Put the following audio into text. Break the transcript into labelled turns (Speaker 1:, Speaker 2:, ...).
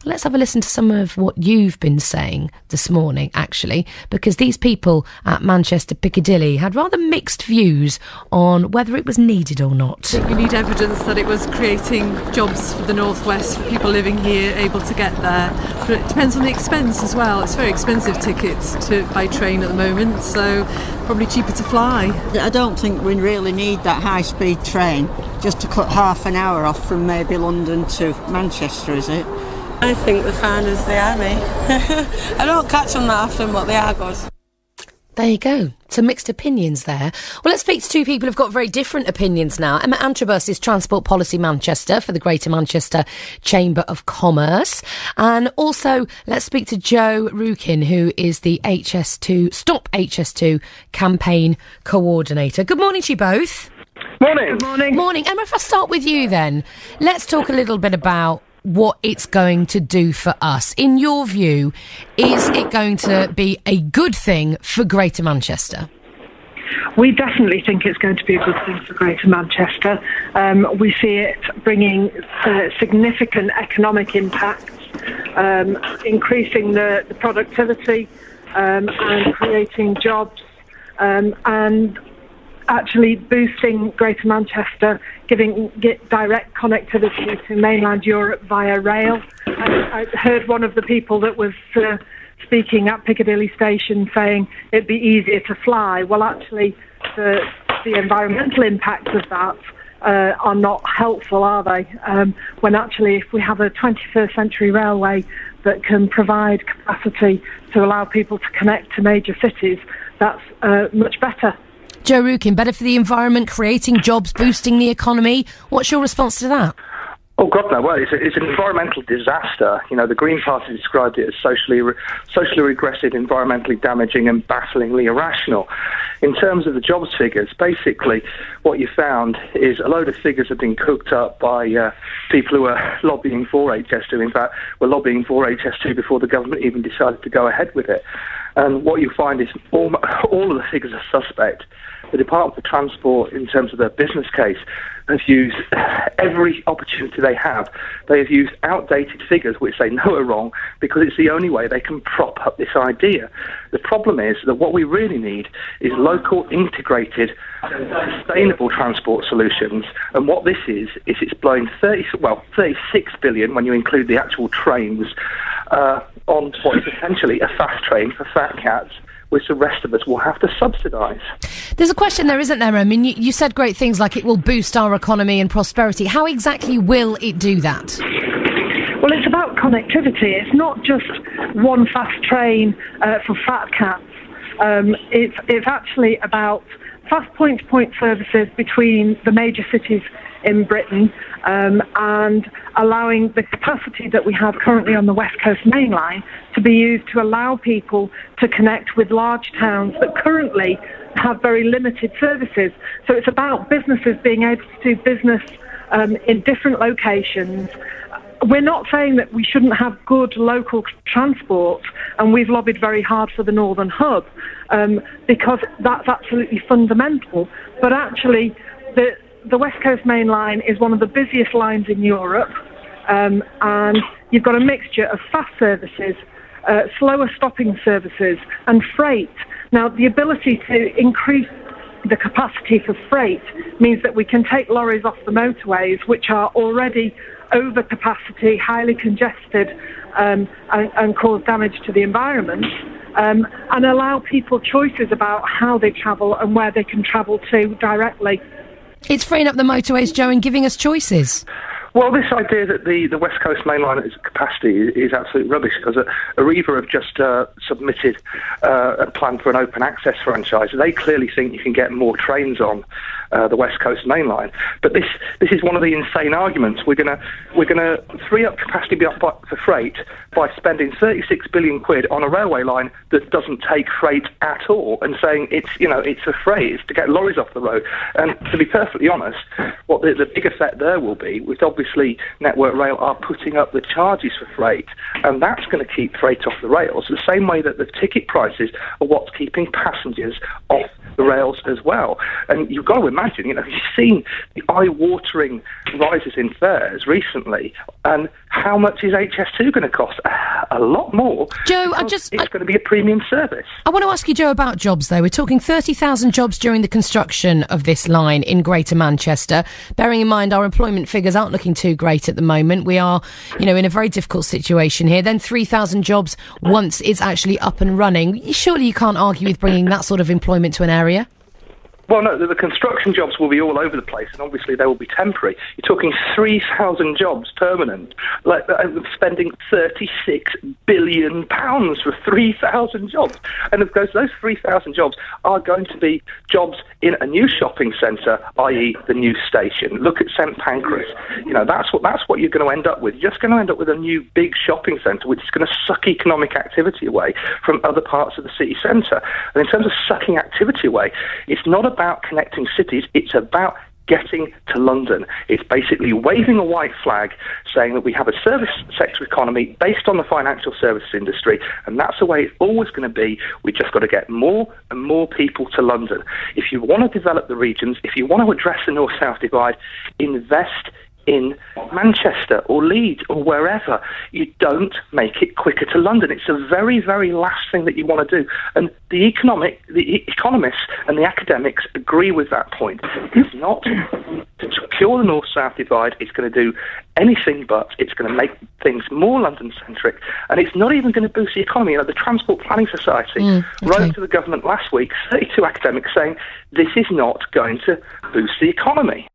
Speaker 1: Let's have a listen to some of what you've been saying this morning, actually, because these people at Manchester Piccadilly had rather mixed views on whether it was needed or not.
Speaker 2: I think we need evidence that it was creating jobs for the North West, for people living here, able to get there. But it depends on the expense as well. It's very expensive tickets by train at the moment, so probably cheaper to fly.
Speaker 3: I don't think we really need that high-speed train just to cut half an hour off from maybe London to Manchester, is it?
Speaker 4: I think they're fine as they are, me. I don't catch them that often, but they are good.
Speaker 1: There you go. Some mixed opinions there. Well, let's speak to two people who've got very different opinions now. Emma Antrobus is Transport Policy Manchester for the Greater Manchester Chamber of Commerce. And also, let's speak to Joe Rukin, who is the HS2 Stop HS2 campaign coordinator. Good morning to you both.
Speaker 5: Morning.
Speaker 2: Good morning.
Speaker 1: Morning. Emma, if I start with you then, let's talk a little bit about what it's going to do for us. In your view, is it going to be a good thing for Greater Manchester?
Speaker 6: We definitely think it's going to be a good thing for Greater Manchester. We see it bringing significant economic impacts, increasing the productivity and creating jobs, and actually boosting Greater Manchester, get direct connectivity to mainland Europe via rail. I heard one of the people that was speaking at Piccadilly Station saying it'd be easier to fly. Well, actually, the environmental impacts of that are not helpful, are they? When actually, if we have a 21st century railway that can provide capacity to allow people to connect to major cities, that's much better.
Speaker 1: Joe Rukin, better for the environment, creating jobs, boosting the economy. What's your response to that?
Speaker 5: Oh, God, no. Well, it's an environmental disaster. You know, the Green Party described it as socially regressive, environmentally damaging and bafflingly irrational. In terms of the jobs figures, basically what you found is a load of figures have been cooked up by people who are lobbying for HS2. In fact, were lobbying for HS2 before the government even decided to go ahead with it. And what you find is all of the figures are suspect. The Department of Transport, in terms of their business case, have used every opportunity they have. They have used outdated figures which they know are wrong because it's the only way they can prop up this idea. The problem is that what we really need is local, integrated, sustainable transport solutions. And what this is it's blowing 36 billion when you include the actual trains on what is essentially a fast train for fat cats, which the rest of us will have to subsidise.
Speaker 1: There's a question there, isn't there? I mean, you said great things like it will boost our economy and prosperity. How exactly will it do that?
Speaker 6: Well, it's about connectivity. It's not just one fast train for fat cats. It's actually about fast point-to-point services between the major cities in Britain, and allowing the capacity that we have currently on the West Coast Main Line to be used to allow people to connect with large towns that currently have very limited services. So it's about businesses being able to do business in different locations. We're not saying that we shouldn't have good local transport, and we've lobbied very hard for the Northern Hub, because that's absolutely fundamental. But actually, the West Coast Main Line is one of the busiest lines in Europe, and you've got a mixture of fast services, slower stopping services, and freight. Now, the ability to increase the capacity for freight means that we can take lorries off the motorways, which are already over capacity, highly congested, and cause damage to the environment, and allow people choices about how they travel and where they can travel to directly.
Speaker 1: It's freeing up the motorways, Joe, and giving us choices.
Speaker 5: Well, this idea that the West Coast Main Line is capacity is absolute rubbish, because Arriva have just submitted a plan for an open access franchise. They clearly think you can get more trains on the West Coast Main Line. But this is one of the insane arguments. We're gonna free up capacity for freight by spending 36 billion quid on a railway line that doesn't take freight at all, and saying it's for freight, it's to get lorries off the road. And to be perfectly honest, what the big effect there will be, with obviously Network Rail are putting up the charges for freight, and that's going to keep freight off the rails, the same way that the ticket prices are what's keeping passengers off the rails as well. And you've got to imagine, you've seen the eye-watering rises in fares recently, and how much is HS2 going to cost? A lot more.
Speaker 1: Joe,
Speaker 5: it's going to be a premium service.
Speaker 1: I want to ask you, Joe, about jobs, though. We're talking 30,000 jobs during the construction of this line in Greater Manchester. Bearing in mind our employment figures aren't looking too great at the moment. We are, in a very difficult situation here. Then 3,000 jobs once it's actually up and running. Surely you can't argue with bringing that sort of employment to an area?
Speaker 5: Well, no, the construction jobs will be all over the place, and obviously they will be temporary. You're talking 3,000 jobs permanent, spending £36 billion for 3,000 jobs. And of course, those 3,000 jobs are going to be jobs in a new shopping centre, i.e. the new station. Look at St Pancras. That's what you're going to end up with. You're just going to end up with a new big shopping centre, which is going to suck economic activity away from other parts of the city centre. And in terms of sucking activity away, it's not about connecting cities, it's about getting to London. It's basically waving a white flag saying that we have a service sector economy based on the financial services industry, and that's the way it's always going to be. We've just got to get more and more people to London. If you want to develop the regions, if you want to address the north-south divide, invest in Manchester or Leeds or wherever. You don't make it quicker to London. It's the very, very last thing that you want to do. And the economists and the academics agree with that point. It's not to cure the north-south divide. It's going to do anything but. It's going to make things more London-centric. And it's not even going to boost the economy. The Transport Planning Society wrote to the government last week, 32 academics, saying this is not going to boost the economy.